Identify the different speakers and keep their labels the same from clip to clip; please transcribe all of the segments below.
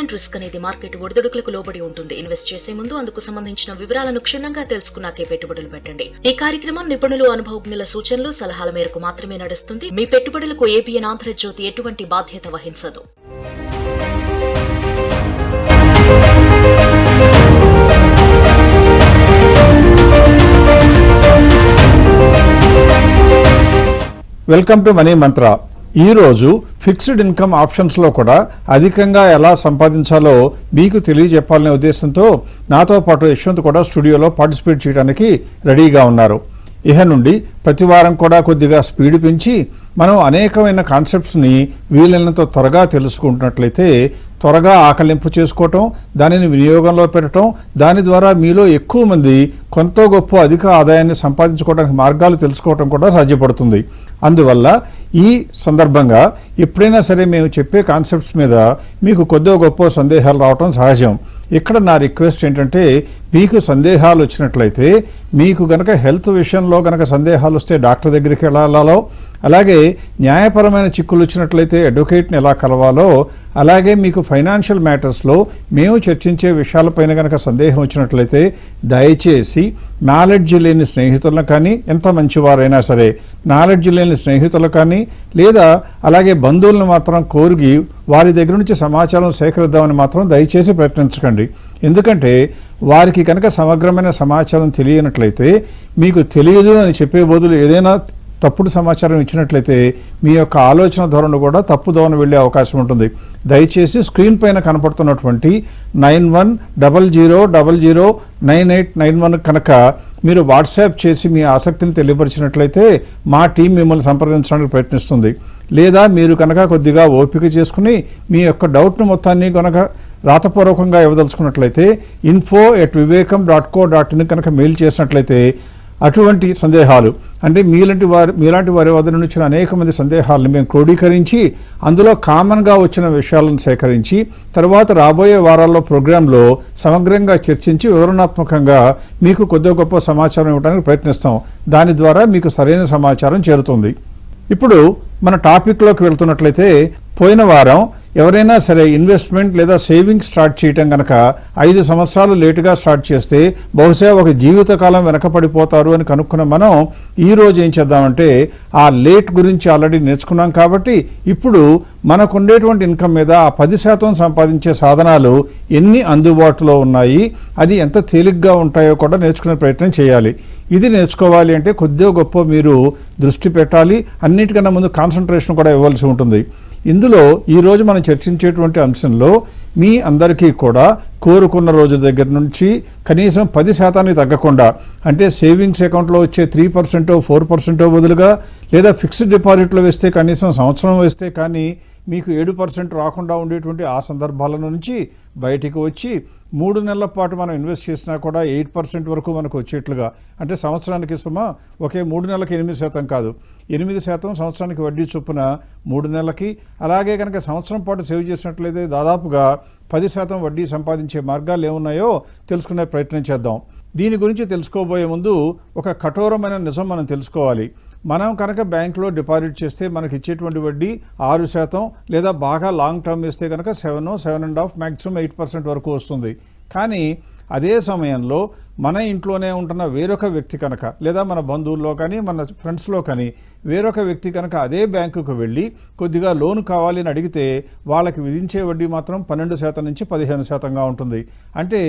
Speaker 1: Investment risk అనేది market ఒడిదుడుకులకు లోబడి ఉంటుంది. ఇన్వెస్ట్ చేసే ముందు అందుకు సంబంధించిన వివరాలను క్షుణ్ణంగా తెలుసుకున్నాకే పెట్టుబడులు పెట్టండి. ఈ కార్యక్రమం నిపుణులు, అనుభవజ్ఞుల సూచనలు, సలహాల మేరకు మాత్రమే నడుస్తుంది. మీ పెట్టుబడులకు ఏబిఎన్ ఆంధ్రజ్యోతి ఎటువంటి బాధ్యత వహించదు.
Speaker 2: వెల్కమ్ టు మనీ మంత్ర. ఈరోజు ఫిక్స్డ్ ఇన్కమ్ ఆప్షన్స్లో కూడా అధికంగా ఎలా సంపాదించాలో మీకు తెలియజెప్పాలనే ఉద్దేశంతో నాతో పాటు యశ్వంత్ కూడా స్టూడియోలో పార్టిసిపేట్ చేయడానికి రెడీగా ఉన్నారు. ఇహ నుండి ప్రతి వారం కూడా కొద్దిగా స్పీడ్ పెంచి మనం అనేకమైన కాన్సెప్ట్స్ని వీలైనంత త్వరగా తెలుసుకుంటున్నట్లయితే త్వరగా ఆకలింపు చేసుకోవటం, దానిని వినియోగంలో పెట్టడం, దాని ద్వారా మీలో ఎక్కువ మంది కొంత గొప్ప అధిక ఆదాయాన్ని సంపాదించుకోవడానికి మార్గాలు తెలుసుకోవటం కూడా సాధ్యపడుతుంది. అందువల్ల ఈ సందర్భంగా ఎప్పుడైనా సరే మేము చెప్పే కాన్సెప్ట్స్ మీద మీకు కొద్దిగా గొప్ప సందేహాలు రావటం సహజం. ఇక్కడ నా రిక్వెస్ట్ ఏంటంటే, మీకు సందేహాలు వచ్చినట్లయితే, మీకు గనక హెల్త్ విషయంలో గనక సందేహాలు వస్తే డాక్టర్ దగ్గరికి వెళ్ళాలో, అలాగే న్యాయపరమైన చిక్కులు వచ్చినట్లయితే అడ్వకేట్ని ఎలా కలవాలో, అలాగే మీకు ఫైనాన్షియల్ మ్యాటర్స్లో మేము చర్చించే విషయాలపైన కనుక సందేహం వచ్చినట్లయితే దయచేసి నాలెడ్జ్ లేని స్నేహితులను కానీ, ఎంత మంచివారైనా సరే నాలెడ్జ్ లేని స్నేహితులు కానీ లేదా అలాగే బంధువులను మాత్రం కోరిగి వారి దగ్గర నుంచి సమాచారం సేకరిద్దామని మాత్రం దయచేసి ప్రయత్నించకండి. ఎందుకంటే వారికి కనుక సమగ్రమైన సమాచారం తెలియనట్లయితే, మీకు తెలియదు అని చెప్పే బదులు ఏదైనా తప్పుడు సమాచారం ఇచ్చినట్లయితే మీ యొక్క ఆలోచన ధోరణి కూడా తప్పు ధోరణి వెళ్ళే అవకాశం ఉంటుంది. దయచేసి స్క్రీన్ పైన కనపడుతున్నటువంటి 9100009891 కనుక మీరు వాట్సాప్ చేసి మీ ఆసక్తిని తెలియపరిచినట్లయితే మా టీం మిమ్మల్ని సంప్రదించడానికి ప్రయత్నిస్తుంది. లేదా మీరు కనుక కొద్దిగా ఓపిక చేసుకుని మీ యొక్క డౌట్ను మొత్తాన్ని కనుక రాతపూర్వకంగా ఇవ్వదలుచుకున్నట్లయితే info@vivekam.co.in కనుక మెయిల్ చేసినట్లయితే అటువంటి సందేహాలు అంటే మీలాంటి వారి వద్ద నుంచి వచ్చిన అనేక మంది సందేహాలను మేము క్రోడీకరించి అందులో కామన్గా వచ్చిన విషయాలను సేకరించి తర్వాత రాబోయే వారాల్లో ప్రోగ్రాంలో సమగ్రంగా చర్చించి వివరణాత్మకంగా మీకు కొద్దిగా గొప్ప సమాచారం ఇవ్వడానికి ప్రయత్నిస్తాం. దాని ద్వారా మీకు సరైన సమాచారం చేరుతుంది. ఇప్పుడు మన టాపిక్లోకి వెళ్తున్నట్లయితే, పోయిన వారం ఎవరైనా సరే ఇన్వెస్ట్మెంట్ లేదా సేవింగ్స్ స్టార్ట్ చేయటం కనుక 5 సంవత్సరాలు లేటుగా స్టార్ట్ చేస్తే బహుశా ఒక జీవితకాలం వెనకపడిపోతారు అని కనుక్కున్న మనం ఈరోజు ఏం చేద్దామంటే, ఆ లేట్ గురించి ఆల్రెడీ నేర్చుకున్నాం కాబట్టి ఇప్పుడు మనకు ఉండేటువంటి ఇన్కమ్ మీద ఆ 10% సంపాదించే సాధనాలు ఎన్ని అందుబాటులో ఉన్నాయి, అది ఎంత తేలిగ్గా ఉంటాయో కూడా నేర్చుకునే ప్రయత్నం చేయాలి. ఇది నేర్చుకోవాలి అంటే కొద్దిగా గొప్ప మీరు దృష్టి పెట్టాలి. అన్నిటికన్నా ముందు కాన్సన్ట్రేషన్ కూడా ఇవ్వాల్సి ఉంటుంది. ఇందులో ఈరోజు మనం చర్చించేటువంటి అంశంలో మీ అందరికీ కూడా కోరుకున్న రోజు దగ్గర నుంచి కనీసం 10% తగ్గకుండా, అంటే సేవింగ్స్ అకౌంట్లో వచ్చే 3% 4% బదులుగా, లేదా ఫిక్స్డ్ డిపాజిట్లో వేస్తే కనీసం సంవత్సరం వేస్తే కానీ మీకు 7% రాకుండా ఉండేటువంటి ఆ సందర్భాల నుంచి బయటికి వచ్చి 3 నెలల పాటు మనం ఇన్వెస్ట్ చేసినా కూడా 8% వరకు మనకు వచ్చేట్లుగా, అంటే సంవత్సరానికి ఒకే 3 నెలలకి 8% కాదు, 8% సంవత్సరానికి వడ్డీ చొప్పున 3 నెలలకి, అలాగే కనుక సంవత్సరం పాటు సేవ్ చేసినట్లయితే దాదాపుగా 10% వడ్డీ సంపాదించే మార్గాలు ఏమున్నాయో తెలుసుకునే ప్రయత్నం చేద్దాం. దీని గురించి తెలుసుకోబోయే ముందు ఒక కఠోరమైన నిజం మనం తెలుసుకోవాలి. మనం కనుక బ్యాంకులో డిపాజిట్ చేస్తే మనకి ఇచ్చేటువంటి వడ్డీ 6%, లేదా బాగా లాంగ్ టర్మ్ వేస్తే కనుక 7.5 మ్యాక్సిమం 8% వరకు వస్తుంది. కానీ అదే సమయంలో మన ఇంట్లోనే ఉంటున్న వేరొక వ్యక్తి కనుక, లేదా మన బంధువుల్లో కానీ మన ఫ్రెండ్స్లో కానీ వేరొక వ్యక్తి కనుక అదే బ్యాంకుకు వెళ్ళి కొద్దిగా లోన్ కావాలి అని అడిగితే వాళ్ళకి విధించే వడ్డీ మాత్రం 12% నుంచి 15%గా ఉంటుంది. అంటే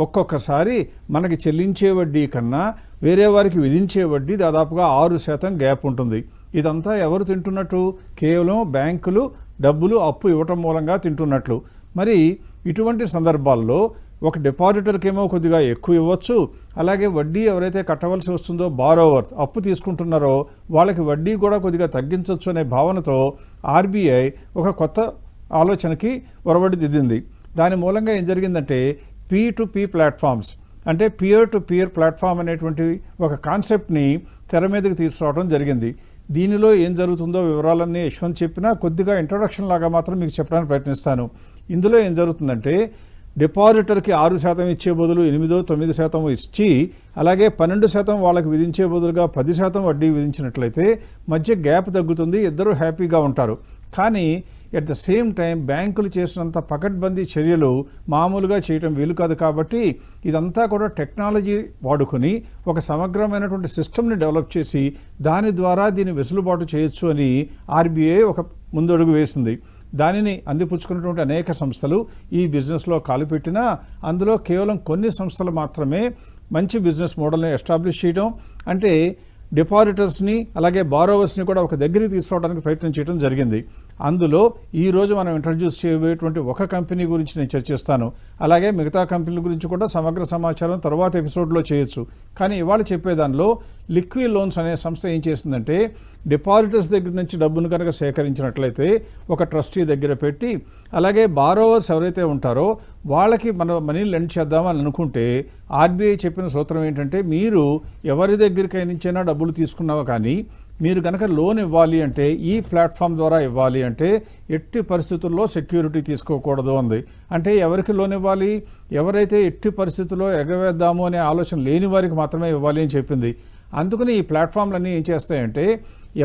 Speaker 2: ఒక్కొక్కసారి మనకి చెల్లించే వడ్డీ కన్నా వేరే వారికి విధించే వడ్డీ దాదాపుగా 6% గ్యాప్ ఉంటుంది. ఇదంతా ఎవరు తింటున్నట్టు? కేవలం బ్యాంకులు డబ్బులు అప్పు ఇవ్వటం మూలంగా తింటున్నట్లు. మరి ఇటువంటి సందర్భాల్లో ఒక డిపాజిటర్కేమో కొద్దిగా ఎక్కువ ఇవ్వచ్చు, అలాగే వడ్డీ ఎవరైతే కట్టవలసి వస్తుందో బారోవర్ అప్పు తీసుకుంటున్నారో వాళ్ళకి వడ్డీ కూడా కొద్దిగా తగ్గించవచ్చు అనే భావనతో ఆర్బీఐ ఒక కొత్త ఆలోచనకి ఒరవడి దిద్దింది. దాని మూలంగా ఏం జరిగిందంటే, P2P ప్లాట్ఫామ్స్, అంటే పియర్ టు పియర్ ప్లాట్ఫామ్ అనేటువంటి ఒక కాన్సెప్ట్ని తెర మీదకి తీసుకురావడం జరిగింది. దీనిలో ఏం జరుగుతుందో వివరాలన్నీ యశ్వంత్ చెప్పినా కొద్దిగా ఇంట్రొడక్షన్ లాగా మాత్రం మీకు చెప్పడానికి ప్రయత్నిస్తాను. ఇందులో ఏం జరుగుతుందంటే, డిపాజిటర్కి 6% ఇచ్చే బదులు 8-9% ఇచ్చి, అలాగే 12% వాళ్ళకి విధించే బదులుగా 10% వడ్డీ విధించినట్లయితే మధ్య గ్యాప్ తగ్గుతుంది, ఇద్దరు హ్యాపీగా ఉంటారు. కానీ ఎట్ ద సేమ్ టైం బ్యాంకులు చేసినంత పకడ్బందీ చర్యలు మామూలుగా చేయటం వీలు కాదు. కాబట్టి ఇదంతా కూడా టెక్నాలజీ వాడుకొని ఒక సమగ్రమైనటువంటి సిస్టమ్ని డెవలప్ చేసి దాని ద్వారా దీన్ని వెసులుబాటు చేయొచ్చు అని ఆర్బీఐ ఒక ముందడుగు వేసింది. దానిని అందిపుచ్చుకున్నటువంటి అనేక సంస్థలు ఈ బిజినెస్లో కాలుపెట్టినా అందులో కేవలం కొన్ని సంస్థలు మాత్రమే మంచి బిజినెస్ మోడల్ని ఎస్టాబ్లిష్ చేయడం, అంటే డిపాజిటర్స్ని అలాగే బారోవర్స్ని కూడా ఒక దగ్గరికి తీసుకోవడానికి ప్రయత్నం చేయడం జరిగింది. అందులో ఈరోజు మనం ఇంట్రడ్యూస్ చేయబోయేటువంటి ఒక కంపెనీ గురించి నేను చర్చిస్తాను. అలాగే మిగతా కంపెనీల గురించి కూడా సమగ్ర సమాచారం తర్వాత ఎపిసోడ్లో చేయొచ్చు. కానీ ఇవాళ చెప్పేదానిలో లిక్విడ్ లోన్స్ అనే సంస్థ ఏం చేసిందంటే డిపాజిటర్స్ దగ్గర నుంచి డబ్బును కనుక సేకరించినట్లయితే ఒక ట్రస్టీ దగ్గర పెట్టి అలాగే బారోవర్స్ ఎవరైతే ఉంటారో వాళ్ళకి మనం మనీ లెండ్ చేద్దామని అనుకుంటే ఆర్బీఐ చెప్పిన సూత్రం ఏంటంటే మీరు ఎవరి దగ్గరికై నుంచైనా డబ్బులు తీసుకున్నావా కానీ మీరు కనుక లోన్ ఇవ్వాలి అంటే ఈ ప్లాట్ఫామ్ ద్వారా ఇవ్వాలి అంటే ఎట్టి పరిస్థితుల్లో సెక్యూరిటీ తీసుకోకూడదు అంది. అంటే ఎవరికి లోన్ ఇవ్వాలి, ఎవరైతే ఎట్టి పరిస్థితుల్లో ఎగవేద్దాము అనే ఆలోచన లేని వారికి మాత్రమే ఇవ్వాలి అని చెప్పింది. అందుకని ఈ ప్లాట్ఫామ్లన్నీ ఏం చేస్తాయంటే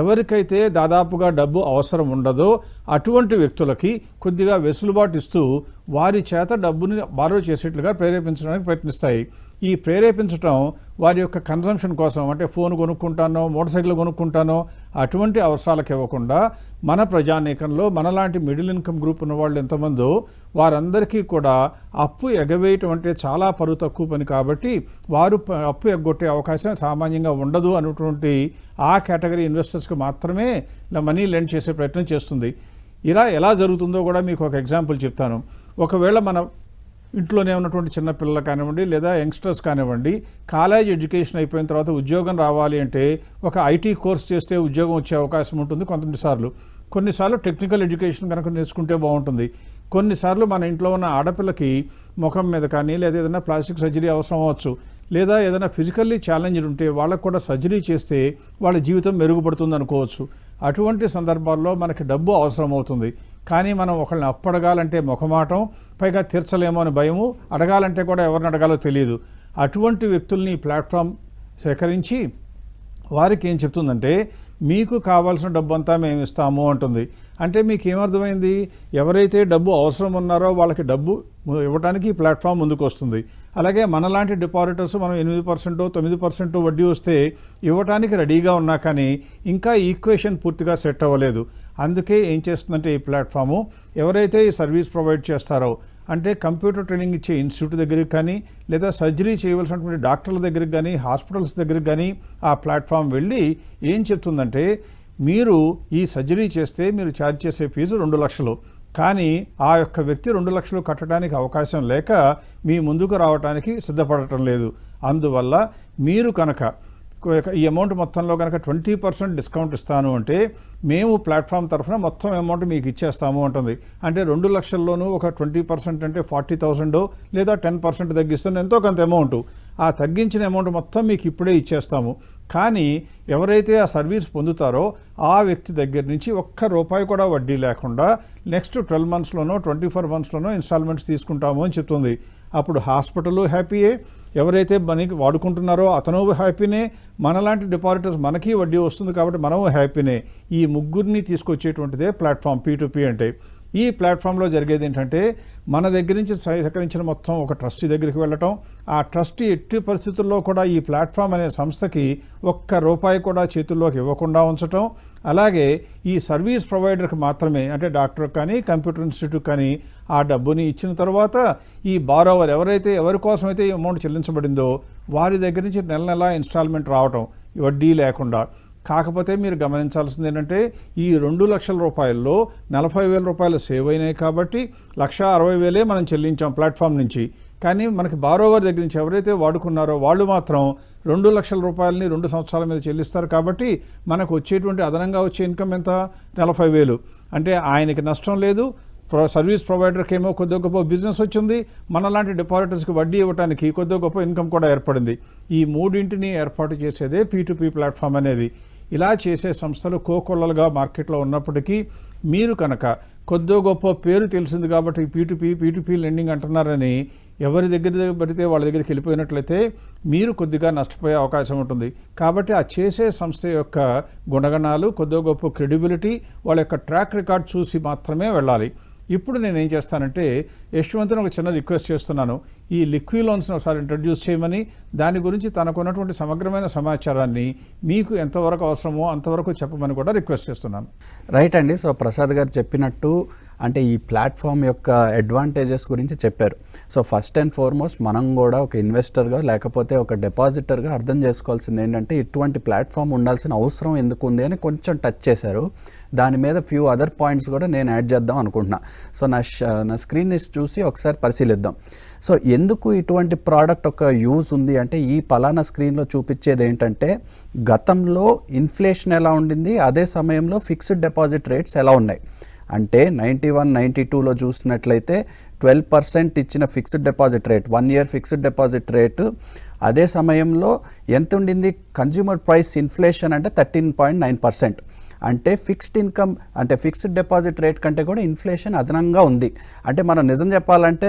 Speaker 2: ఎవరికైతే దాదాపుగా డబ్బు అవసరం ఉండదో అటువంటి వ్యక్తులకి కొద్దిగా వెసులుబాటు ఇస్తూ వారి చేత డబ్బుని బారో చేసేట్లుగా ప్రేరేపించడానికి ప్రయత్నిస్తాయి. ఈ ప్రేరేపించడం వారి యొక్క కన్సంప్షన్ కోసం, అంటే ఫోన్ కొనుక్కుంటానో మోటార్ సైకిల్ కొనుక్కుంటానో అటువంటి అవసరాలకు ఇవ్వకుండా మన ప్రజానీకంలో మనలాంటి మిడిల్ ఇన్కమ్ గ్రూప్ ఉన్న వాళ్ళు ఎంతమందో వారందరికీ కూడా అప్పు ఎగవేయటం అంటే చాలా పరువు తక్కువ పని కాబట్టి వారు అప్పు ఎగ్గొట్టే అవకాశం సామాన్యంగా ఉండదు అనేటువంటి ఆ కేటగిరీ ఇన్వెస్టర్స్కి మాత్రమే మనీ లెండ్ చేసే ప్రయత్నం చేస్తుంది. ఇలా ఎలా జరుగుతుందో కూడా మీకు ఒక ఎగ్జాంపుల్ చెప్తాను. ఒకవేళ మన ఇంట్లోనే ఉన్నటువంటి చిన్నపిల్లలు కానివ్వండి లేదా యంగ్స్టర్స్ కానివ్వండి కాలేజ్ ఎడ్యుకేషన్ అయిపోయిన తర్వాత ఉద్యోగం రావాలి అంటే ఒక ఐటీ కోర్స్ చేస్తే ఉద్యోగం వచ్చే అవకాశం ఉంటుంది కొన్నిసార్లు టెక్నికల్ ఎడ్యుకేషన్ కనుక నేర్చుకుంటే బాగుంటుంది. కొన్నిసార్లు మన ఇంట్లో ఉన్న ఆడపిల్లకి ముఖం మీద కానీ లేదా ఏదైనా ప్లాస్టిక్ సర్జరీ అవసరం అవ్వచ్చు, లేదా ఏదైనా ఫిజికల్లీ ఛాలెంజ్డ్ ఉంటే వాళ్ళకు కూడా సర్జరీ చేస్తే వాళ్ళ జీవితం మెరుగుపడుతుంది అనుకోవచ్చు. అటువంటి సందర్భాల్లో మనకి డబ్బు అవసరం అవుతుంది. కానీ మనం ఒకళ్ళని అప్పడగాలంటే మొఖమాటం, పైగా తీర్చలేమో అని భయము, అడగాలంటే కూడా ఎవరిని అడగాలో తెలియదు. అటువంటి వ్యక్తుల్ని ప్లాట్ఫామ్ సేకరించి వారికి ఏం చెప్తుందంటే మీకు కావాల్సిన డబ్బు అంతా మేము ఇస్తాము అంటుంది. అంటే మీకు ఏమర్థమైంది, ఎవరైతే డబ్బు అవసరం ఉన్నారో వాళ్ళకి డబ్బు ఇవ్వడానికి ఈ ప్లాట్ఫామ్ ముందుకు వస్తుంది. అలాగే మనలాంటి డిపాజిటర్స్ మనం 8%, 9% వడ్డీ వస్తే ఇవ్వడానికి రెడీగా ఉన్నా కానీ ఇంకా ఈక్వేషన్ పూర్తిగా సెట్ అవ్వలేదు. అందుకే ఏం చేస్తుందంటే ఈ ప్లాట్ఫాము ఎవరైతే ఈ సర్వీస్ ప్రొవైడ్ చేస్తారో, అంటే కంప్యూటర్ ట్రైనింగ్ ఇచ్చే ఇన్స్టిట్యూట్ దగ్గరికి కానీ లేదా సర్జరీ చేయవలసినటువంటి డాక్టర్ల దగ్గరికి కానీ హాస్పిటల్స్ దగ్గరికి కానీ ఆ ప్లాట్ఫామ్ వెళ్ళి ఏం చెప్తుందంటే మీరు ఈ సర్జరీ చేస్తే మీరు ఛార్జ్ చేసే ఫీజు 2 లక్షలు, కానీ ఆ యొక్క వ్యక్తి 2 లక్షలు కట్టడానికి అవకాశం లేక మీ ముందుకు రావడానికి సిద్ధపడటం లేదు. అందువల్ల మీరు కనుక ఈ అమౌంట్ మొత్తంలో కనుక 20% డిస్కౌంట్ ఇస్తాను అంటే మేము ప్లాట్ఫామ్ తరఫున మొత్తం అమౌంట్ మీకు ఇచ్చేస్తాము అంటుంది. అంటే 2 లక్షల్లోనూ ఒక 20% అంటే 40,000 లేదా 10% తగ్గిస్తున్న ఎంతో కొంత అమౌంట్, ఆ తగ్గించిన అమౌంట్ మొత్తం మీకు ఇప్పుడే ఇచ్చేస్తాము. కానీ ఎవరైతే ఆ సర్వీస్ పొందుతారో ఆ వ్యక్తి దగ్గర నుంచి ₹1 కూడా వడ్డీ లేకుండా నెక్స్ట్ 12 మంత్స్లోనో 24 మంత్స్లోనో ఇన్స్టాల్మెంట్స్ తీసుకుంటాము అని చెప్తుంది. అప్పుడు హాస్పిటల్ హ్యాపీయే, ఎవరైతే మనకి వాడుకుంటున్నారో అతను హ్యాపీనే, మనలాంటి డిపాజిటర్స్ మనకి వడ్డీ వస్తుంది కాబట్టి మనము హ్యాపీనే. ఈ ముగ్గురిని తీసుకొచ్చేటువంటిదే ప్లాట్ఫామ్ P2P అంటే. ఈ ప్లాట్ఫామ్లో జరిగేది ఏంటంటే మన దగ్గర నుంచి సేకరించిన మొత్తం ఒక ట్రస్టీ దగ్గరికి వెళ్ళటం, ఆ ట్రస్టీ ఎట్టి పరిస్థితుల్లో కూడా ఈ ప్లాట్ఫామ్ అనే సంస్థకి ₹1 కూడా చేతుల్లోకి ఇవ్వకుండా ఉంచటం, అలాగే ఈ సర్వీస్ ప్రొవైడర్కి మాత్రమే, అంటే డాక్టర్కి కానీ కంప్యూటర్ ఇన్స్టిట్యూట్ కానీ ఆ డబ్బుని ఇచ్చిన తర్వాత ఈ బారోవర్ ఎవరి కోసమైతే ఈ అమౌంట్ చెల్లించబడిందో వారి దగ్గర నుంచి నెల ఇన్స్టాల్మెంట్ రావటం వడ్డీ లేకుండా. కాకపోతే మీరు గమనించాల్సింది ఏంటంటే ఈ ₹2 లక్షల 40,000 సేవ్ అయినాయి కాబట్టి 1,60,000 మనం చెల్లించాం ప్లాట్ఫామ్ నుంచి. కానీ మనకి బారోవర్ దగ్గర నుంచి ఎవరైతే వాడుకున్నారో వాళ్ళు మాత్రం ₹2 లక్షల 2 సంవత్సరాల మీద చెల్లిస్తారు. కాబట్టి మనకు వచ్చేటువంటి అదనంగా వచ్చే ఇన్కమ్ ఎంత, 40,000. అంటే ఆయనకి నష్టం లేదు, సర్వీస్ ప్రొవైడర్కి ఏమో కొద్దిగా గొప్ప బిజినెస్ వచ్చింది, మనలాంటి డిపాజిటర్స్కి వడ్డీ ఇవ్వడానికి కొద్దిగా గొప్ప ఇన్కమ్ కూడా ఏర్పడింది. ఈ మూడింటిని ఏర్పాటు చేసేదే P2P ప్లాట్ఫామ్ అనేది. ఇలా చేసే సంస్థలు కోకొల్లలుగా మార్కెట్లో ఉన్నప్పటికీ మీరు కనుక కొద్దిగా గొప్ప పేరు తెలిసింది కాబట్టి P2P లెండింగ్ అంటున్నారని ఎవరి దగ్గర పడితే వాళ్ళ దగ్గరికి వెళ్ళిపోయినట్లయితే మీరు కొద్దిగా నష్టపోయే అవకాశం ఉంటుంది. కాబట్టి ఆ చేసే సంస్థ యొక్క గుణగణాలు, కొద్దిగా గొప్ప క్రెడిబిలిటీ, వాళ్ళ యొక్క ట్రాక్ రికార్డ్ చూసి మాత్రమే వెళ్ళాలి. ఇప్పుడు నేను ఏం చేస్తానంటే యశ్వంత్ని ఒక చిన్న రిక్వెస్ట్ చేస్తున్నాను, ఈ లిక్విడ్ లోన్స్ని ఒకసారి ఇంట్రడ్యూస్ చేయమని, దాని గురించి తనకున్నటువంటి సమగ్రమైన సమాచారాన్ని మీకు ఎంతవరకు అవసరమో అంతవరకు చెప్పమని కూడా రిక్వెస్ట్ చేస్తున్నాను.
Speaker 3: రైట్ అండి. సో ప్రసాద్ గారు చెప్పినట్టు అంటే ఈ ప్లాట్ఫామ్ యొక్క అడ్వాంటేజెస్ గురించి చెప్పారు. సో ఫస్ట్ అండ్ ఫార్మోస్ట్ మనం కూడా ఒక ఇన్వెస్టర్గా లేకపోతే ఒక డిపాజిటర్గా అర్థం చేసుకోవాల్సింది ఏంటంటే ఇటువంటి ప్లాట్ఫామ్ ఉండాల్సిన అవసరం ఎందుకు ఉంది అని కొంచెం టచ్ చేశారు. దాని మీద ఫ్యూ అదర్ పాయింట్స్ కూడా నేను యాడ్ చేద్దాం అనుకుంటున్నా. సో నా స్క్రీన్ చూసి ఒకసారి పరిశీలిద్దాం. సో ఎందుకు ఇటువంటి ప్రోడక్ట్ ఒక యూజ్ ఉంది అంటే ఈ పలానా స్క్రీన్లో చూపించేది ఏంటంటే గతంలో ఇన్ఫ్లేషన్ ఎలా ఉండింది, అదే సమయంలో ఫిక్స్డ్ డిపాజిట్ రేట్స్ ఎలా ఉన్నాయి. అంటే 91-92లో చూసినట్లయితే 12% ఇచ్చిన fixed deposit rate, 1 year fixed deposit rate, అదే సమయంలో ఎంత ఉండింది కన్జ్యూమర్ ప్రైస్ ఇన్ఫ్లేషన్ అంటే 13.9%. అంటే ఫిక్స్డ్ ఇన్కమ్ అంటే ఫిక్స్డ్ డిపాజిట్ రేట్ కంటే కూడా ఇన్ఫ్లేషన్ అదనంగా ఉంది. అంటే మనం నిజం చెప్పాలంటే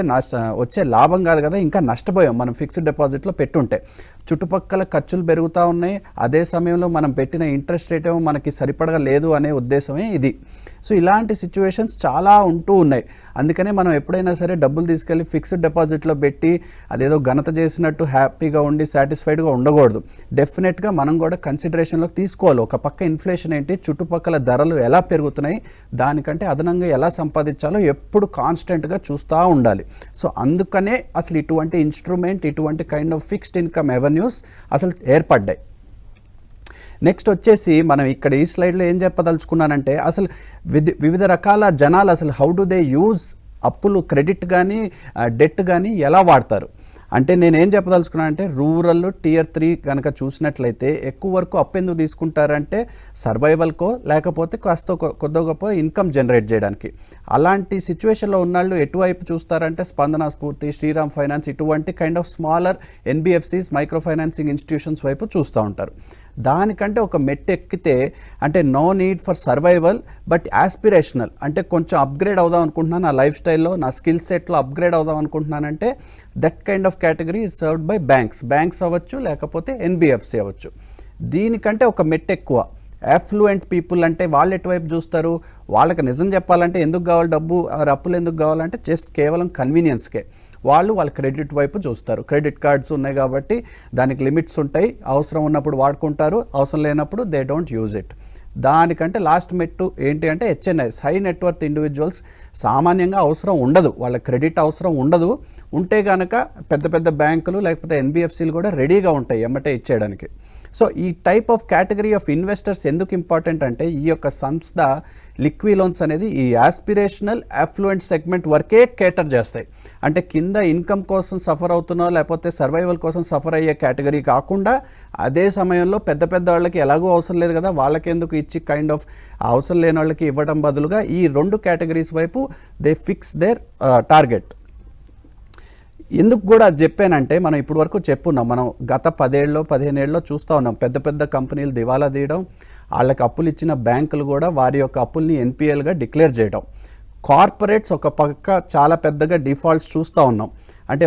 Speaker 3: వచ్చే లాభం కాదు కదా, ఇంకా నష్టపోయాం మనం ఫిక్స్డ్ డిపాజిట్లో పెట్టుంటే. చుట్టుపక్కల ఖర్చులు పెరుగుతూ ఉన్నాయి, అదే సమయంలో మనం పెట్టిన ఇంట్రెస్ట్ రేట్ ఏమో మనకి సరిపడగా లేదు అనే ఉద్దేశమే ఇది. సో ఇలాంటి సిచ్యువేషన్స్ చాలా ఉంటూ ఉన్నాయి. అందుకనే మనం ఎప్పుడైనా సరే డబ్బులు తీసుకెళ్ళి ఫిక్స్డ్ డిపాజిట్లో పెట్టి అదేదో ఘనత చేసినట్టు హ్యాపీగా ఉండి సాటిస్ఫైడ్గా ఉండకూడదు. డెఫినెట్గా మనం కూడా కన్సిడరేషన్లోకి తీసుకోవాలి. ఒక పక్క ఇన్ఫ్లేషన్ ఏంటి, చుట్టుపక్కల ధరలు ఎలా పెరుగుతున్నాయి, దానికంటే అదనంగా ఎలా సంపాదించాలో ఎప్పుడు కాన్స్టెంట్గా చూస్తూ ఉండాలి. సో అందుకనే అసలు ఇటువంటి ఇన్స్ట్రుమెంట్, ఇటువంటి kind of fixed income avenues అసలు ఏర్పడ్డాయి. నెక్స్ట్ వచ్చేసి మనం ఇక్కడ ఈ స్లైడ్లో ఏం చెప్పదలుచుకున్నానంటే అసలు వివిధ రకాల జనాలు అసలు హౌ డు దే యూజ్ అప్పులు, క్రెడిట్ కానీ డెట్ కానీ ఎలా వాడతారు అంటే నేనేం చెప్పదలుచుకున్నానంటే రూరల్ Tier 3 కనుక చూసినట్లయితే ఎక్కువ వరకు అప్పు ఎందుకు తీసుకుంటారంటే సర్వైవల్కో లేకపోతే కాస్త కొద్ది గొప్ప ఇన్కమ్ జనరేట్ చేయడానికి. అలాంటి సిచ్యువేషన్లో ఉన్నాళ్ళు ఎటువైపు చూస్తారంటే స్పందన, స్ఫూర్తి, శ్రీరామ్ ఫైనాన్స్ ఇటువంటి kind of smaller NBFCs, micro financing institutions వైపు చూస్తూ ఉంటారు. దానికంటే ఒక మెట్టు ఎక్కితే అంటే no need for survival but aspirational, అంటే కొంచెం అప్గ్రేడ్ అవుదాం అనుకుంటున్నాను, నా లైఫ్ స్టైల్లో నా స్కిల్ సెట్లో అప్గ్రేడ్ అవుదాం అనుకుంటున్నానంటే that kind of category is served by banks అవ్వచ్చు లేకపోతే NBFC అవ్వచ్చు. దీనికంటే ఒక మెట్టు ఎక్కువ అఫ్లూయెంట్ పీపుల్ అంటే వాళ్ళు ఎటువైపు చూస్తారు, వాళ్ళకి నిజం చెప్పాలంటే ఎందుకు కావాలి డబ్బు, అప్పులు ఎందుకు కావాలంటే జస్ట్ కేవలం కన్వీనియన్స్కే. వాళ్ళ క్రెడిట్ వైపు చూస్తారు. క్రెడిట్ కార్డ్స్ ఉన్నాయి కాబట్టి దానికి లిమిట్స్ ఉంటాయి, అవసరం ఉన్నప్పుడు వాడుకుంటారు, అవసరం లేనప్పుడు దే డోంట్ యూజ్ ఇట్. దానికంటే లాస్ట్ మెట్టు ఏంటి అంటే HNIs, హై నెట్వర్త్ ఇండివిజువల్స్. సామాన్యంగా అవసరం ఉండదు, వాళ్ళ క్రెడిట్ అవసరం ఉండదు. ఉంటే కనుక పెద్ద పెద్ద బ్యాంకులు లేకపోతే NBFCలు కూడా రెడీగా ఉంటాయి ఎమ్మటే ఇచ్చేయడానికి. సో ఈ type of category of investors ఎందుకు ఇంపార్టెంట్ అంటే ఈ యొక్క సంస్థ లిక్విడ్ లోన్స్ అనేది ఈ యాస్పిరేషనల్ అఫ్లూయెంట్ సెగ్మెంట్ వరకే కేటర్ చేస్తాయి. అంటే కింద ఇన్కమ్ కోసం సఫర్ అవుతున్నా లేకపోతే సర్వైవల్ కోసం సఫర్ అయ్యే కేటగిరీ కాకుండా అదే సమయంలో పెద్ద పెద్ద వాళ్ళకి ఎలాగో అవసరం లేదు కదా, వాళ్ళకి ఎందుకు ఇచ్చి కైండ్ ఆఫ్ అవసరం లేని వాళ్ళకి ఇవ్వడం బదులుగా ఈ రెండు కేటగిరీస్ వైపు దే ఫిక్స్ దేర్ టార్గెట్. ఎందుకు కూడా చెప్పానంటే మనం ఇప్పుడు వరకు చెప్పున్నాం, మనం గత 10-15 ఏళ్ళలో చూస్తూ ఉన్నాం పెద్ద పెద్ద కంపెనీలు దివాలా తీయడం, వాళ్ళకి అప్పులు ఇచ్చిన బ్యాంకులు కూడా వారి యొక్క అప్పుల్ని NPLగా డిక్లేర్ చేయడం, కార్పొరేట్స్ ఒక పక్క చాలా పెద్దగా డిఫాల్ట్స్ చూస్తూ ఉన్నాం. అంటే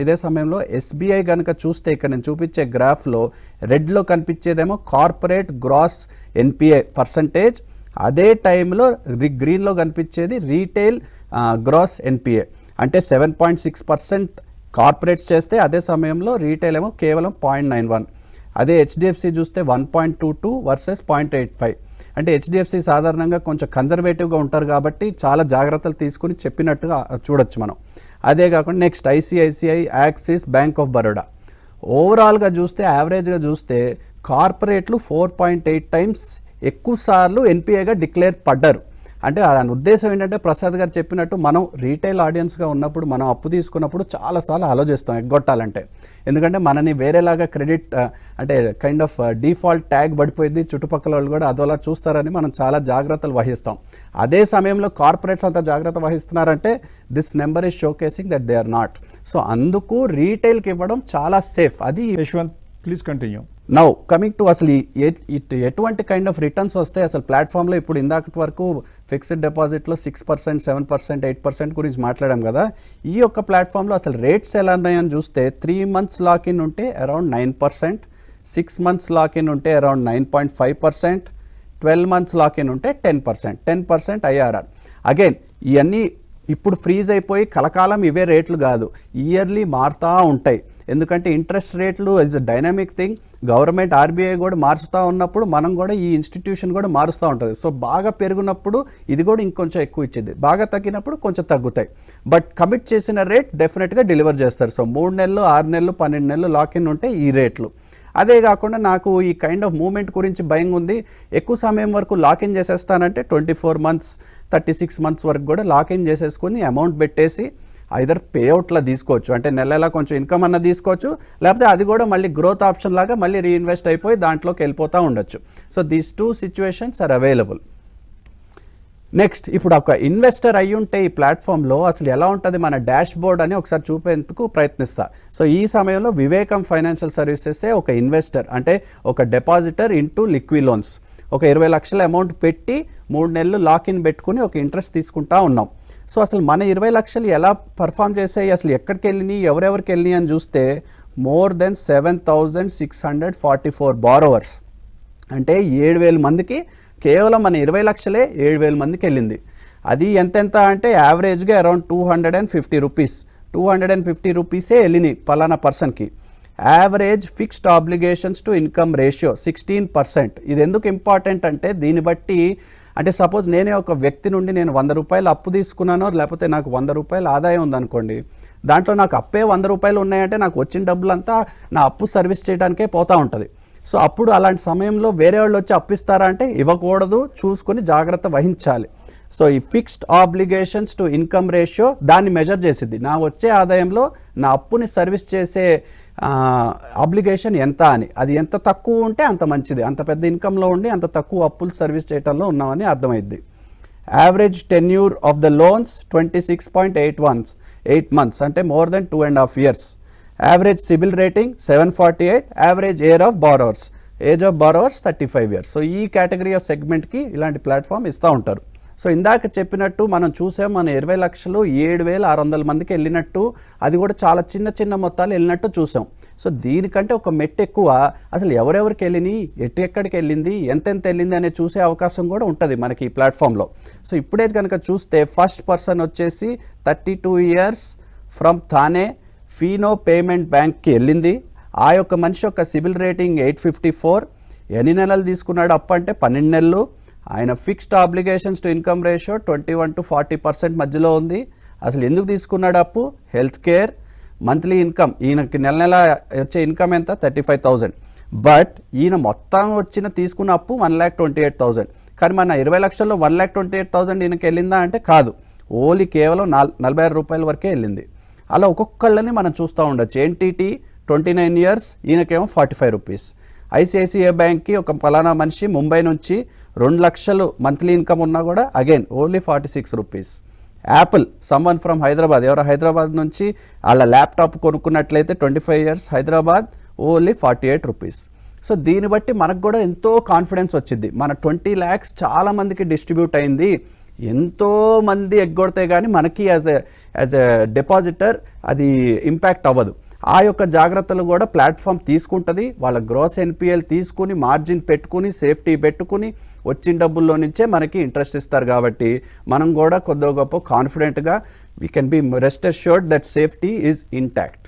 Speaker 3: ఇదే సమయంలో SBI కనుక చూస్తే ఇక్కడ నేను చూపించే గ్రాఫ్లో రెడ్లో కనిపించేదేమో కార్పొరేట్ గ్రాస్ NPA పర్సంటేజ్, అదే టైంలో గ్రీన్లో కనిపించేది రీటైల్ గ్రాస్ NPA. అంటే 7.6% కార్పొరేట్స్ చేస్తే అదే సమయంలో రీటైల్ ఏమో కేవలం 0.91. అదే HDFC చూస్తే 1.22 వర్సెస్ 0.85. అంటే HDFC సాధారణంగా కొంచెం కన్జర్వేటివ్గా ఉంటారు కాబట్టి చాలా జాగ్రత్తలు తీసుకుని చెప్పినట్టుగా చూడొచ్చు మనం. అదే కాకుండా next ICICI, axis, bank of Baroda. ఓవరాల్గా చూస్తే యావరేజ్గా చూస్తే కార్పొరేట్లు 4.8 times ఎక్కువ సార్లు NPAగా డిక్లేర్ పడ్డారు. అంటే దాని ఉద్దేశం ఏంటంటే ప్రసాద్ గారు చెప్పినట్టు మనం రీటైల్ ఆడియన్స్గా ఉన్నప్పుడు మనం అప్పు తీసుకున్నప్పుడు చాలాసార్లు ఆలోచిస్తాం ఎగ్గొట్టాలంటే. ఎందుకంటే మనని వేరేలాగా క్రెడిట్ అంటే కైండ్ ఆఫ్ డిఫాల్ట్ ట్యాగ్ పడిపోయింది, చుట్టుపక్కల వాళ్ళు కూడా అదోలా చూస్తారని మనం చాలా జాగ్రత్తలు వహిస్తాం. అదే సమయంలో కార్పొరేట్స్ అంత జాగ్రత్త వహిస్తున్నారంటే this number is showcasing that they are not. So అందుకు రీటైల్కి ఇవ్వడం చాలా సేఫ్. అది
Speaker 2: Yashwant please continue.
Speaker 3: Now coming to అసలు ఎటువంటి కైండ్ ఆఫ్ రిటర్న్స్ వస్తాయి అసలు ప్లాట్ఫామ్లో. ఇప్పుడు ఇందాకటి వరకు ఫిక్స్డ్ డిపాజిట్లో 6%, 7%, 8% గురించి మాట్లాడాం కదా. ఈ యొక్క ప్లాట్ఫామ్లో అసలు రేట్స్ ఎలా ఉన్నాయని చూస్తే 3 months లాక్-ఇన్ ఉంటే అరౌండ్ 9%, 6 months లాక్-ఇన్ ఉంటే అరౌండ్ 9.5%, 12 months లాక్-ఇన్ ఉంటే 10% IRR. అగైన్ ఇవన్నీ ఇప్పుడు ఫ్రీజ్ అయిపోయి కలకాలం ఇవే రేట్లు కాదు, ఇయర్లీ మారుతూ ఉంటాయి. ఎందుకంటే ఇంట్రెస్ట్ రేట్లు is a dynamic thing. Government RBI కూడా మారుస్తూ ఉన్నప్పుడు మనం కూడా ఈ ఇన్స్టిట్యూషన్ కూడా మారుస్తూ ఉంటుంది. సో బాగా పెరిగినప్పుడు ఇది కూడా ఇంకొంచెం ఎక్కువ ఇచ్చింది, బాగా తగ్గినప్పుడు కొంచెం తగ్గుతాయి. బట్ కమిట్ చేసిన రేట్ డెఫినెట్గా డెలివర్ చేస్తారు. సో 3 నెలలు, 6 నెలలు, 12 నెలలు లాక్-ఇన్ ఉంటే ఈ రేట్లు. అదే కాకుండా నాకు ఈ కైండ్ ఆఫ్ మూమెంట్ గురించి భయం ఉంది. ఎక్కువ సమయం వరకు లాక్-ఇన్ చేసేస్తానంటే 24 months, 36 months వరకు కూడా లాక్-ఇన్ చేసేసుకుని అమౌంట్ పెట్టేసి ఐదర్ పేఅవుట్లా తీసుకోవచ్చు, అంటే నెలలా కొంచెం ఇన్కమ్ అన్న తీసుకోవచ్చు, లేకపోతే అది కూడా మళ్ళీ గ్రోత్ ఆప్షన్ లాగా మళ్ళీ రీఇన్వెస్ట్ అయిపోయి దాంట్లోకి వెళ్ళిపోతూ ఉండొచ్చు. So these 2 situations are available. Next, ఇప్పుడు ఒక ఇన్వెస్టర్ అయ్యి ఉంటే ఈ ప్లాట్ఫామ్లో అసలు ఎలా ఉంటుంది మన డాష్ బోర్డ్ అని ఒకసారి చూపేందుకు ప్రయత్నిస్తా. సో ఈ సమయంలో వివేకం ఫైనాన్షియల్ సర్వీసెసే ఒక ఇన్వెస్టర్, అంటే ఒక డిపాజిటర్ ఇంటూ లిక్వి లోన్స్. ఒక 20 లక్షల అమౌంట్ పెట్టి 3 నెలలు లాక్-ఇన్ పెట్టుకుని ఒక ఇంట్రెస్ట్ తీసుకుంటా ఉన్నాం. సో అసలు మన 20 లక్షలు ఎలా పర్ఫామ్ చేసాయి, అసలు ఎక్కడికి వెళ్ళినాయి, ఎవరెవరికి వెళ్ళినాయి అని చూస్తే more than 7,644 borrowers, అంటే 7,000 మందికి కేవలం మన 20 లక్షలే 7,000 మందికి వెళ్ళింది. అది ఎంతెంత అంటే యావరేజ్గా అరౌండ్ 250 రూపీస్, 250 రూపీసే వెళ్ళినాయి పలానా పర్సన్కి. Average fixed obligations to income ratio 16%. ఇది ఎందుకు ఇంపార్టెంట్ అంటే దీన్ని బట్టి, అంటే సపోజ్ నేనే ఒక వ్యక్తి నుండి నేను 100 రూపాయలు అప్పు తీసుకున్నానో, లేకపోతే నాకు 100 రూపాయలు ఆదాయం ఉందనుకోండి, దాంట్లో నాకు అప్పే 100 రూపాయలు ఉన్నాయంటే నాకు వచ్చిన డబ్బులంతా నా అప్పు సర్వీస్ చేయడానికే పోతూ ఉంటుంది. సో అప్పుడు అలాంటి సమయంలో వేరే వాళ్ళు వచ్చి అప్పిస్తారా అంటే ఇవ్వకూడదు, చూసుకొని జాగ్రత్త వహించాలి. సో ఈ fixed obligations to income ratio దాన్ని మెజర్ చేసిద్ది, నా వచ్చే ఆదాయంలో నా అప్పుని సర్వీస్ చేసే ఆబ్లిగేషన్ ఎంత అని. అది ఎంత తక్కువ ఉంటే అంత మంచిది, అంత పెద్ద ఇన్కంలో ఉండి అంత తక్కువ అప్పులు సర్వీస్ చేయడంలో ఉన్నామని అర్థమైద్ది. Average tenure of the loans 26.8 months, అంటే more than 2.5 years. Average CIBIL rating 748. Average age of borrowers 35 years. So ఈ కేటగిరీ ఆఫ్ సెగ్మెంట్కి ఇలాంటి ప్లాట్ఫామ్ ఇస్తూ ఉంటారు. సో ఇందాక చెప్పినట్టు మనం చూసాం, మన 20 లక్షలు 7,600 మందికి వెళ్ళినట్టు, అది కూడా చాలా చిన్న చిన్న మొత్తాలు వెళ్ళినట్టు చూసాం. సో దీనికంటే ఒక మెట్టు ఎక్కువ అసలు ఎవరెవరికి వెళ్ళినాయి, ఎక్కడికి వెళ్ళింది, ఎంతెంత వెళ్ళింది అనే చూసే అవకాశం కూడా ఉంటుంది మనకి ఈ ప్లాట్ఫామ్లో. సో ఇప్పుడే కనుక చూస్తే ఫస్ట్ పర్సన్ వచ్చేసి 32 years from Thane Fino payment బ్యాంక్కి వెళ్ళింది. ఆ యొక్క మనిషి యొక్క సిబిల్ రేటింగ్ 854. ఎన్ని నెలలు తీసుకున్నాడు అప్పు అంటే 12 నెలలు. ఆయన fixed obligations to income ratio 21 to 40% మధ్యలో ఉంది. అసలు ఎందుకు తీసుకున్నాడు అప్పు? Health care. మంత్లీ ఇన్కమ్, ఈయనకి నెల నెల వచ్చే ఇన్కమ్ ఎంత? 35,000. బట్ ఈయన మొత్తం తీసుకున్న అప్పు 1,28,000. కానీ మన 20 లక్షల్లో 1,28,000 ఈయనకి వెళ్ళిందా అంటే కాదు, ఓన్లీ కేవలం 46 రూపాయల వరకే వెళ్ళింది. అలా ఒక్కొక్కళ్ళని మనం చూస్తూ ఉండొచ్చు. NTT 29 years, ఈయనకేమో 45 rupees. ICICI బ్యాంక్కి ఒక పలానా మనిషి ముంబై నుంచి 2 లక్షలు మంత్లీ ఇన్కమ్ ఉన్నా కూడా again only 46 rupees. Apple someone from Hyderabad, ఎవరో హైదరాబాద్ నుంచి వాళ్ళ ల్యాప్టాప్ కొనుక్కున్నట్లయితే 25 years Hyderabad, only 48 rupees. So దీన్ని బట్టి మనకు కూడా ఎంతో కాన్ఫిడెన్స్ వచ్చింది. మన 20 lakhs చాలా మందికి డిస్ట్రిబ్యూట్ అయింది. ఎంతో మంది ఎగ్గొడితే కానీ మనకి యాజ్ ఎ డిపాజిటర్ అది ఇంపాక్ట్ అవ్వదు. ఆ యొక్క జాగ్రత్తలు కూడా ప్లాట్ఫామ్ తీసుకుంటుంది. వాళ్ళ గ్రాస్ NPL తీసుకుని మార్జిన్ పెట్టుకుని సేఫ్టీ పెట్టుకుని వచ్చిన డబ్బుల్లో నుంచే మనకి ఇంట్రెస్ట్ ఇస్తారు. కాబట్టి మనం కూడా కొద్దిగా గొప్ప కాన్ఫిడెంట్గా we can be rest assured that safety is intact.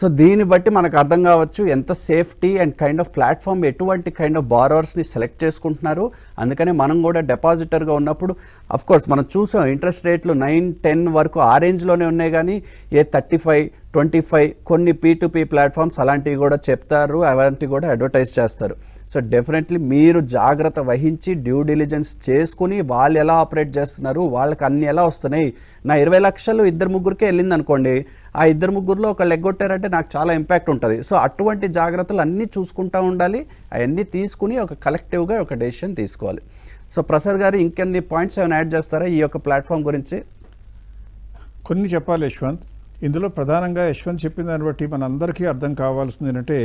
Speaker 3: So దీన్ని బట్టి మనకు అర్థం కావచ్చు ఎంత safety and kind of platform ఎటువంటి కైండ్ ఆఫ్ బారోవర్స్ని సెలెక్ట్ చేసుకుంటున్నారు. అందుకని మనం కూడా డిపాజిటర్గా ఉన్నప్పుడు అఫ్కోర్స్ మనం చూసాం ఇంట్రెస్ట్ రేట్లు 9-10 వరకు ఆ రేంజ్లోనే ఉన్నాయి. కానీ 35, 25 కొన్ని P2P ప్లాట్ఫామ్స్ అలాంటివి కూడా చెప్తారు, అలాంటివి కూడా అడ్వర్టైజ్ చేస్తారు. సో డెఫినెట్లీ మీరు జాగ్రత్త వహించి డ్యూ డిలిజెన్స్ చేసుకుని వాళ్ళు ఎలా ఆపరేట్ చేస్తున్నారు, వాళ్ళకి అన్ని ఎలా వస్తున్నాయి. నా 20 లక్షలు 2-3 వెళ్ళింది అనుకోండి, ఆ 2-3 ఒకళ్ళు ఎగ్గొట్టారంటే నాకు చాలా ఇంపాక్ట్ ఉంటుంది. సో అటువంటి జాగ్రత్తలు అన్నీ చూసుకుంటూ ఉండాలి. అవన్నీ తీసుకుని ఒక కలెక్టివ్గా ఒక డెసిషన్ తీసుకోవాలి. సో ప్రసాద్ గారు ఇంకెన్ని పాయింట్స్ ఏమైనా యాడ్ చేస్తారా ఈ యొక్క ప్లాట్ఫామ్ గురించి?
Speaker 2: కొన్ని చెప్పాలి యశ్వంత్. ఇందులో ప్రధానంగా యశ్వంత్ చెప్పిన దాన్ని బట్టి మనందరికీ అర్థం కావాల్సింది ఏంటంటే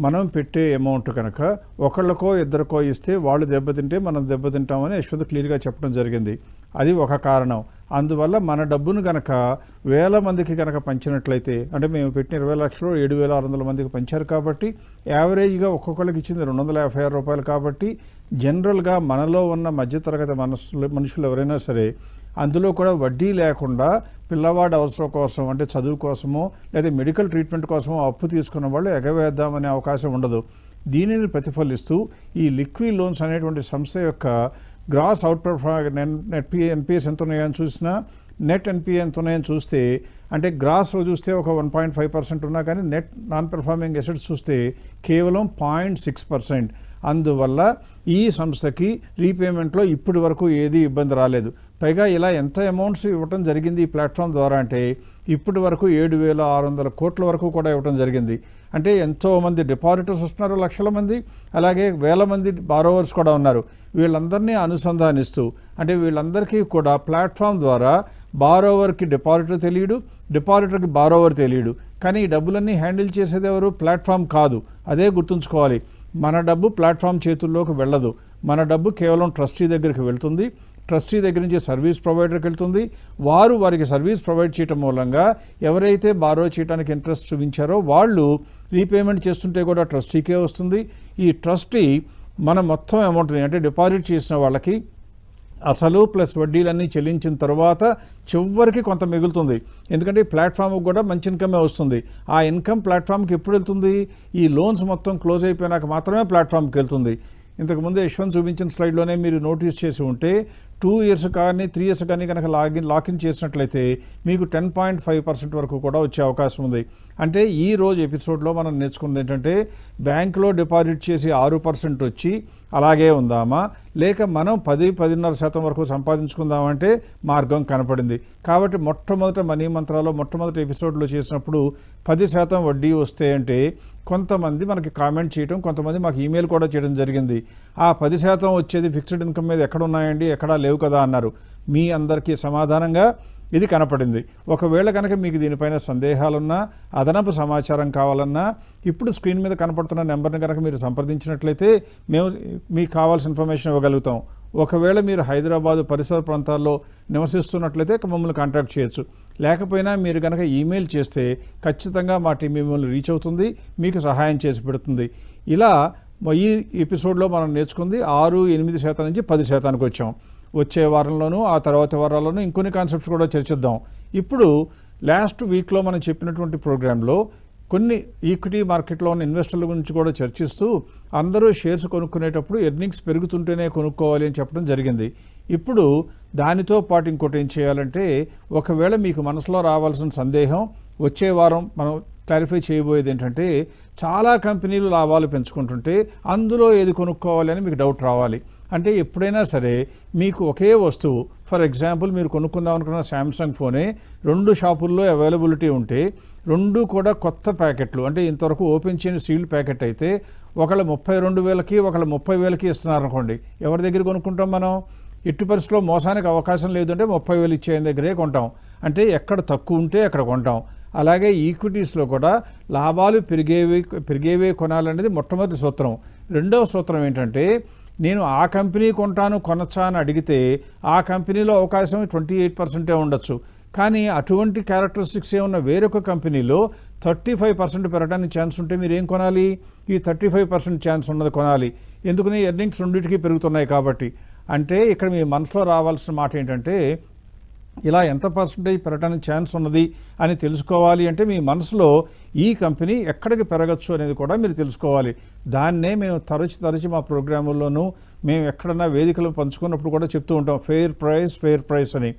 Speaker 2: మనం పెట్టే అమౌంట్ కనుక ఒకళ్ళకో ఇద్దరికో ఇస్తే వాళ్ళు దెబ్బతింటే మనం దెబ్బతింటామని యశ్వంత్ క్లియర్గా చెప్పడం జరిగింది. అది ఒక కారణం. అందువల్ల మన డబ్బును కనుక 1000 మందికి కనుక పంచినట్లయితే, అంటే మేము పెట్టిన 20 లక్షలు 7,600 మందికి పంచారు కాబట్టి యావరేజ్గా ఒక్కొక్కరికి ఇచ్చింది 256 రూపాయలు. కాబట్టి జనరల్గా మనలో ఉన్న మధ్యతరగతి మనుషులు ఎవరైనా సరే అందులో కూడా వడ్డీ లేకుండా పిల్లవాడి అవసరం కోసం, అంటే చదువు కోసమో లేదా మెడికల్ ట్రీట్మెంట్ కోసమో అప్పు తీసుకున్న వాళ్ళు ఎగవేద్దామనే అవకాశం ఉండదు. దీనిని ప్రతిఫలిస్తూ ఈ లిక్విడ్ లోన్స్ అనేటువంటి సంస్థ యొక్క గ్రాస్ అవుట్ ఎన్పిఎస్ ఎంత ఉన్నాయని చూసినా, నెట్ ఎన్పిఏ ఎంత ఉన్నాయని చూస్తే, అంటే గ్రాస్లో చూస్తే ఒక 1.5% ఉన్నా కానీ నెట్ నాన్ పెర్ఫార్మింగ్ అసెట్స్ చూస్తే కేవలం 0.6%. అందువల్ల ఈ సంస్థకి రీపేమెంట్లో ఇప్పటి వరకు ఏది ఇబ్బంది రాలేదు. పైగా ఇలా ఎంత అమౌంట్స్ ఇవ్వటం జరిగింది ఈ ప్లాట్ఫామ్ ద్వారా అంటే ఇప్పటి వరకు 7,600 కోట్ల వరకు కూడా ఇవ్వడం జరిగింది. అంటే ఎంతోమంది డిపాజిటర్స్ వస్తున్నారు, లక్షల మంది, అలాగే 1000 మంది బారోవర్స్ కూడా ఉన్నారు. వీళ్ళందరినీ అనుసంధానిస్తూ, అంటే వీళ్ళందరికీ కూడా ప్లాట్ఫామ్ ద్వారా బారోవర్కి డిపాజిటర్ తెలియడు, డిపాజిటర్కి బారోవర్ తెలియడు. కానీ ఈ డబ్బులన్నీ హ్యాండిల్ చేసేది ఎవరు? ప్లాట్ఫామ్ కాదు. అదే గుర్తుంచుకోవాలి. మన డబ్బు ప్లాట్ఫామ్ చేతుల్లోకి వెళ్ళదు. మన డబ్బు కేవలం ట్రస్టీ దగ్గరికి వెళ్తుంది. ట్రస్టీ దగ్గర నుంచి సర్వీస్ ప్రొవైడర్కి వెళ్తుంది. వారికి సర్వీస్ ప్రొవైడ్ చేయడం మూలంగా ఎవరైతే బారో చేయడానికి ఇంట్రెస్ట్ చూపించారో వాళ్ళు రీపేమెంట్ చేస్తుంటే కూడా ట్రస్టీకే వస్తుంది. ఈ ట్రస్టీ మన మొత్తం అమౌంట్ని, అంటే డిపాజిట్ చేసిన వాళ్ళకి అసలు ప్లస్ వడ్డీలన్నీ చెల్లించిన తర్వాత చివరికి కొంత మిగులుతుంది. ఎందుకంటే ప్లాట్ఫామ్కి కూడా మంచి ఇన్కమే వస్తుంది. ఆ ఇన్కమ్ ప్లాట్ఫామ్కి ఎప్పుడు వెళ్తుంది? ఈ లోన్స్ మొత్తం క్లోజ్ అయిపోయినాక మాత్రమే ప్లాట్ఫామ్కి వెళ్తుంది. ఇంతకుముందు యశ్వంత్ చూపించిన స్లైడ్లోనే మీరు నోటీస్ చేసి ఉంటే 2 years కానీ 3 years కానీ కనుక లాకిన్ చేసినట్లయితే మీకు 10.5% వరకు కూడా వచ్చే అవకాశం ఉంది. అంటే ఈ రోజు ఎపిసోడ్లో మనం నేర్చుకున్నది ఏంటంటే బ్యాంకులో డిపాజిట్ చేసి 6% వచ్చి అలాగే ఉందామా, లేక మనం 10-10.5% వరకు సంపాదించుకుందామంటే మార్గం కనపడింది. కాబట్టి మొట్టమొదట మనీ మంత్రాలో మొట్టమొదటి ఎపిసోడ్లో చేసినప్పుడు 10% వడ్డీ వస్తే అంటే కొంతమంది మనకి కామెంట్ చేయడం, కొంతమంది మాకు ఈమెయిల్ కూడా చేయడం జరిగింది. ఆ 10% వచ్చేది ఫిక్స్డ్ ఇన్కమ్ మీద ఎక్కడ ఉన్నాయండి, ఎక్కడా లేవు కదా అన్నారు. మీ అందరికీ సమాధానంగా ఇది కనపడింది. ఒకవేళ కనుక మీకు దీనిపైన సందేహాలున్నా, అదనపు సమాచారం కావాలన్నా ఇప్పుడు స్క్రీన్ మీద కనపడుతున్న నెంబర్ని కనుక మీరు సంప్రదించినట్లయితే మేము మీకు కావాల్సిన ఇన్ఫర్మేషన్ ఇవ్వగలుగుతాం. ఒకవేళ మీరు హైదరాబాదు పరిసర ప్రాంతాల్లో నివసిస్తున్నట్లయితే మమ్మల్ని కాంటాక్ట్ చేయొచ్చు. లేకపోయినా మీరు కనుక ఈమెయిల్ చేస్తే ఖచ్చితంగా మా టీం మిమ్మల్ని రీచ్ అవుతుంది, మీకు సహాయం చేసి పెడుతుంది. ఇలా ఈ ఎపిసోడ్లో మనం నేర్చుకుంది 6-8% నుంచి 10%కి వచ్చాం. వచ్చే వారంలోనూ ఆ తర్వాత వారాల్లోనూ ఇంకొన్ని కాన్సెప్ట్స్ కూడా చర్చిద్దాం. ఇప్పుడు లాస్ట్ వీక్లో మనం చెప్పినటువంటి ప్రోగ్రాంలో కొన్ని ఈక్విటీ మార్కెట్లో ఉన్న ఇన్వెస్టర్ల గురించి కూడా చర్చిస్తూ అందరూ షేర్స్ కొనుక్కునేటప్పుడు ఎర్నింగ్స్ పెరుగుతుంటేనే కొనుక్కోవాలి అని చెప్పడం జరిగింది. ఇప్పుడు దానితో పాటు ఇంకోటి ఏం చేయాలంటే, ఒకవేళ మీకు మనసులో రావాల్సిన సందేహం వచ్చే వారం మనం క్లారిఫై చేయబోయేది ఏంటంటే, చాలా కంపెనీలు లాభాలు పెంచుకుంటుంటే అందులో ఏది కొనుక్కోవాలి అని మీకు డౌట్ రావాలి. అంటే ఎప్పుడైనా సరే మీకు ఒకే వస్తువు, ఫర్ ఎగ్జాంపుల్ మీరు కొనుక్కుందాం అనుకున్న శాంసంగ్ ఫోనే 2 షాపుల్లో అవైలబిలిటీ ఉంటే 2 కూడా కొత్త ప్యాకెట్లు, అంటే ఇంతవరకు ఓపెన్ చేయని సీల్డ్ ప్యాకెట్ అయితే ఒకళ్ళు 32,000కి ఒకళ్ళు 30,000కి ఇస్తున్నారు అనుకోండి. ఎవరి దగ్గర కొనుక్కుంటాం మనం? ఎట్టి పరిస్థితిలో మోసానికి అవకాశం లేదంటే 30,000 ఇచ్చే దగ్గరే కొంటాం. అంటే ఎక్కడ తక్కువ ఉంటే అక్కడ కొంటాం. అలాగే ఈక్విటీస్లో కూడా లాభాలు పెరిగేవే కొనాలనేది మొట్టమొదటి సూత్రం. రెండవ సూత్రం ఏంటంటే, నేను ఆ కంపెనీ కొంటాను కొనచ్చా అని అడిగితే ఆ కంపెనీలో అవకాశం 28% ఉండొచ్చు. కానీ అటువంటి క్యారెక్టరిస్టిక్స్ ఉన్న వేరొక కంపెనీలో 35% పెరగడానికి ఛాన్స్ ఉంటే మీరు ఏం కొనాలి? ఈ 35% ఛాన్స్ ఉన్నది కొనాలి. ఎందుకని? ఎర్నింగ్స్ రెండింటికి పెరుగుతున్నాయి కాబట్టి. అంటే ఇక్కడ మీ మనసులో రావాల్సిన మాట ఏంటంటే, ఇలా ఎంత పర్సెంటేజ్ పెరగడానికి ఛాన్స్ ఉన్నది అని తెలుసుకోవాలి అంటే మీ మనసులో ఈ కంపెనీ ఎక్కడికి పెరగచ్చు అనేది కూడా మీరు తెలుసుకోవాలి. దాన్నే మేము తరచి మా ప్రోగ్రాముల్లోనూ మేము ఎక్కడన్నా వేదికలు పంచుకున్నప్పుడు కూడా చెప్తూ ఉంటాం, ఫెయిర్ ప్రైస్ అని.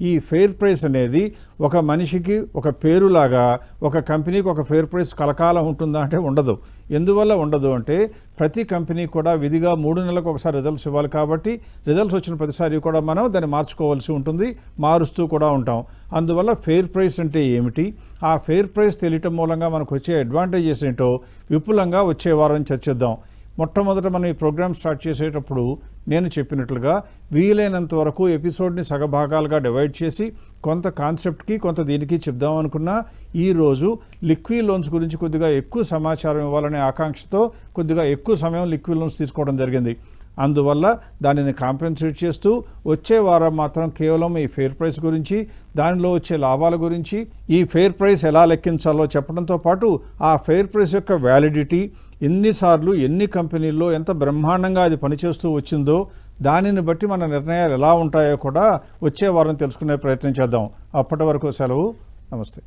Speaker 2: ఈ ఫెయిర్ ప్రైస్ అనేది ఒక మనిషికి ఒక పేరులాగా ఒక కంపెనీకి ఒక ఫెయిర్ ప్రైస్ కలకాలం ఉంటుందా అంటే ఉండదు. ఎందువల్ల ఉండదు అంటే, ప్రతి కంపెనీ కూడా విధిగా 3 నెలలకు ఒకసారి రిజల్ట్స్ ఇవ్వాలి. కాబట్టి రిజల్ట్స్ వచ్చిన ప్రతిసారి కూడా మనం దాన్ని మార్చుకోవాల్సి ఉంటుంది, మారుస్తూ కూడా ఉంటాం. అందువల్ల ఫెయిర్ ప్రైస్ అంటే ఏమిటి, ఆ ఫెయిర్ ప్రైస్ తెలియటం మూలంగా మనకు వచ్చే అడ్వాంటేజెస్ ఏంటో విపులంగా వచ్చే వారం చర్చిద్దాం. మొట్టమొదట మనం ఈ ప్రోగ్రామ్ స్టార్ట్ చేసేటప్పుడు నేను చెప్పినట్లుగా వీలైనంత వరకు ఎపిసోడ్ని సగభాగాలుగా డివైడ్ చేసి కొంత కాన్సెప్ట్కి కొంత దీనికి చెప్దాం అనుకున్నా ఈరోజు లిక్విడ్ లోన్స్ గురించి కొద్దిగా ఎక్కువ సమాచారం ఇవ్వాలనే ఆకాంక్షతో కొద్దిగా ఎక్కువ సమయం లిక్విడ్ లోన్స్ తీసుకోవడం జరిగింది. అందువల్ల దానిని కాంపెన్సేట్ చేస్తూ వచ్చే వారం మాత్రం కేవలం ఈ ఫెయిర్ ప్రైస్ గురించి, దానిలో వచ్చే లాభాల గురించి, ఈ ఫెయిర్ ప్రైస్ ఎలా లెక్కించాలో చెప్పడంతో పాటు ఆ ఫెయిర్ ప్రైస్ యొక్క వ్యాలిడిటీ, ఎన్నిసార్లు ఎన్ని కంపెనీల్లో ఎంత బ్రహ్మాండంగా అది పనిచేస్తూ వచ్చిందో దానిని బట్టి మన నిర్ణయాలు ఎలా ఉంటాయో కూడా వచ్చే వారం తెలుసుకునే ప్రయత్నం చేద్దాం. అప్పటి వరకు సెలవు. నమస్తే.